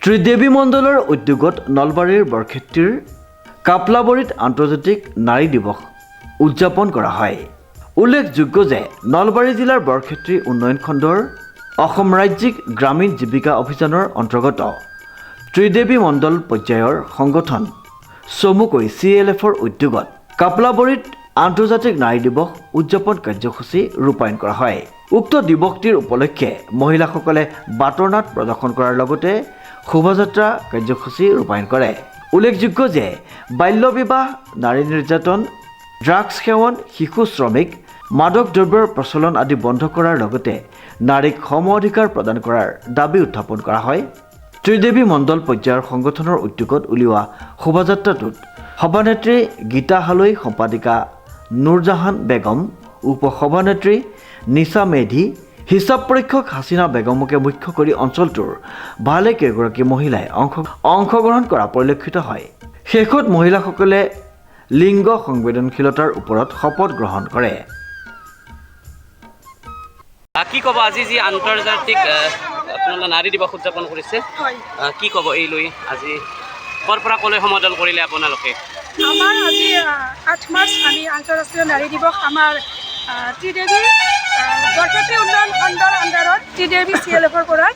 ত্ৰিদেৱী মণ্ডলৰ উদ্যোগত নলবাৰীৰ বৰক্ষেত্ৰীৰ কাপলাবৰীত আন্তৰ্জাতিক নাৰী দিৱস উদযাপন কৰা হয়। উল্লেখযোগ্য যে নলবাৰী জিলাৰ বৰক্ষেত্ৰী উন্নয়ন খণ্ডৰ অসম ৰাজ্যিক গ্ৰামীণ জীৱিকা অভিযানৰ অন্তৰ্গত ত্ৰিদেৱী মণ্ডল পৰ্যায়ৰ সংগঠন চমুকৈ CLFৰ উদ্যোগত কাপলাবৰীত আন্তৰ্জাতিক নাৰী দিৱস উদযাপন কাৰ্যসূচী ৰূপায়ণ কৰা হয়। উক্ত দিৱসটিৰ উপলক্ষে মহিলাসকলে বাটৰ নাট প্ৰদৰ্শন কৰাৰ লগতে শোভাযাত্ৰা কাৰ্যসূচী ৰূপায়ণ কৰে। উল্লেখযোগ্য যে বাল্য বিবাহ, নাৰী নিৰ্যাতন, ড্ৰাগছ সেৱন, শিশু শ্ৰমিক, মাদক দ্ৰব্যৰ প্ৰচলন আদি বন্ধ কৰাৰ লগতে নাৰীক সম অধিকাৰ প্ৰদান কৰাৰ দাবী উত্থাপন কৰা হয়। ত্ৰিদেৱী মণ্ডল পৰ্যায়ৰ সংগঠনৰ উদ্যোগত উলিওৱা শোভাযাত্ৰাটোত সভানেত্ৰী গীতা হালৈ, সম্পাদিকা নুৰজাহান বেগম, উপ সভানেত্ৰী নিশা মেধি, হিচাপ পৰীক্ষক হাছিনা বেগমকে মুখ্য কৰি অঞ্চলটোৰ ভালেকেইগৰাকী মহিলাই অংশগ্ৰহণ কৰা পৰিলক্ষিত হয়। শেষত মহিলাসকলে লিংগ সংবেদনশীলতাৰ ওপৰত শপত গ্ৰহণ কৰে। কি ক'ব আজি যি আন্তৰ্জাতিক আপোনালোকে নাৰী দিৱস উদযাপন কৰিছে, কি ক'ব এই লৈ আজি ক'ৰ পৰা ক'লৈ সমাদল কৰিলে আপোনালোকে? আমাৰ আজি 8 মাৰ্চ আমি আন্তঃৰাষ্ট্ৰীয় নাৰী দিৱস আমাৰ ত্ৰিদেৱী বৰক্ষেত্ৰী উন্নয়ন খণ্ডৰ আণ্ডাৰত ত্ৰিদেৱী CLFৰ পৰা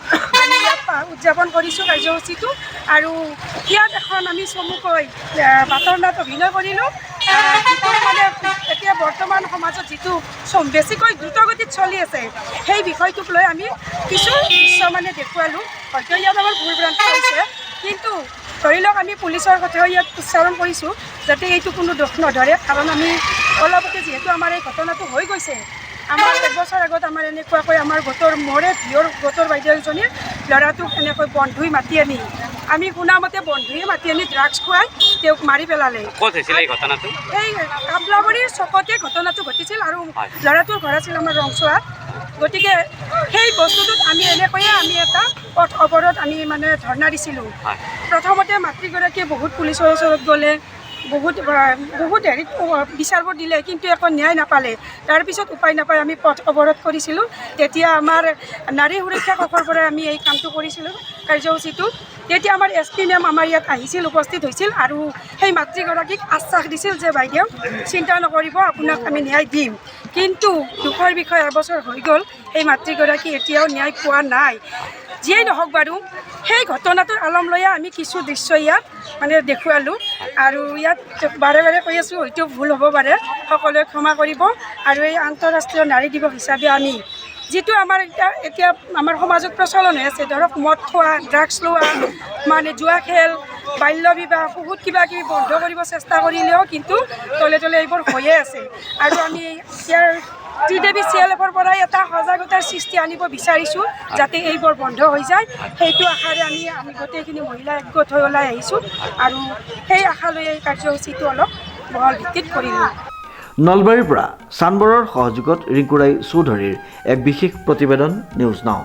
আমি ইয়াত উদযাপন কৰিছোঁ কাৰ্যসূচীটো। আৰু ইয়াত এখন আমি চমুকৈ বাটৰ নাট অভিনয় কৰিলোঁ। যিটো মানে এতিয়া বৰ্তমান সমাজত যিটো বেছিকৈ দ্ৰুতগতিত চলি আছে সেই বিষয়টোক লৈ আমি কিছু দৃশ্য মানে দেখুৱালোঁ। হয়তো ইয়াত আমাৰ ভুল ভ্ৰান্তি হৈছে, কিন্তু ধৰি লওক আমি পুলিচৰ কথাও ইয়াত উচ্চাৰণ কৰিছোঁ যাতে এইটো কোনো দোষ নধৰে। কাৰণ আমি অলপতে যিহেতু আমাৰ এই ঘটনাটো হৈ গৈছে, আমাৰ 1 বছৰ আগত আমাৰ এনেকুৱাকৈ আমাৰ মোৰে ভিঅ'ৰ গোটৰ বাইদেউ এজনীয়ে ল'ৰাটোক এনেকৈ বন্ধুই মাতি আনি, আমি শুনামতে বন্ধুৱে মাতি আনি ড্ৰাগছ খুৱাই তেওঁক মাৰি পেলালে। ক'ত হৈছিল এই ঘটনাটো? এই কাপলাবৰীৰ চকতে ঘটনাটো ঘটিছিল আৰু ল'ৰাটোৰ ঘৰ আছিল আমাৰ ৰংচোৱাত। গতিকে সেই বস্তুটোত আমি এনেকৈয়ে আমি এটা পথ অৱৰোধ আমি মানে ধৰ্ণা দিছিলোঁ। প্ৰথমতে মাতৃগৰাকীয়ে বহুত পুলিচৰ ওচৰত গ'লে, বহুত হেৰিত বিচাৰবোৰ দিলে, কিন্তু একো ন্যায় নাপালে। তাৰপিছত উপায় নাপায় আমি পথ অৱৰোধ কৰিছিলোঁ। তেতিয়া আমাৰ নাৰী সুৰক্ষা কক্ষৰ পৰা আমি এই কামটো কৰিছিলোঁ কাৰ্যসূচীটো। তেতিয়া আমাৰ SP মেম আমাৰ ইয়াত আহিছিল, উপস্থিত হৈছিল আৰু সেই মাতৃগৰাকীক আশ্বাস দিছিল যে বাইদেউ চিন্তা নকৰিব, আপোনাক আমি ন্যায় দিম। কিন্তু দুখৰ বিষয় এবছৰ হৈ গ'ল, সেই মাতৃগৰাকী এতিয়াও ন্যায় পোৱা নাই। যিয়েই নহওক বাৰু, সেই ঘটনাটোৰ আলম লৈয়ে আমি কিছু দৃশ্য ইয়াত মানে দেখুৱালোঁ। আৰু ইয়াত বাৰে বাৰে কৈ আছোঁ, হয়তো ভুল হ'ব পাৰে, সকলোৱে ক্ষমা কৰিব। আৰু এই আন্তঃৰাষ্ট্ৰীয় নাৰী দিৱস হিচাপে আমি যিটো আমাৰ এতিয়া আমাৰ সমাজত প্ৰচলন হৈ আছে, ধৰক মদ খোৱা, ড্ৰাগছ লোৱা, মানে জুৱা খেল, বাল্য বিবাহ, বহুত কিবা কিবি বন্ধ কৰিব চেষ্টা কৰিলেও কিন্তু তলে তলে এইবোৰ হৈয়ে আছে। আৰু আমি ইয়াৰ ত্ৰিদেৱী CLFৰ পৰাই এটা সজাগতাৰ সৃষ্টি আনিব বিচাৰিছোঁ যাতে এইবোৰ বন্ধ হৈ যায়। সেইটো আশাৰে আমি গোটেইখিনি মহিলা একগোট হৈ ওলাই আহিছোঁ আৰু সেই আশালৈ এই কাৰ্যসূচীটো অলপ বহল ভিত্তিত কৰিলোঁ। নলবাৰীৰ পৰা চানবৰৰ সহযোগত ৰিংকুৰাই চৌধুৰীৰ এক বিশেষ প্ৰতিবেদন, নিউজ নাও।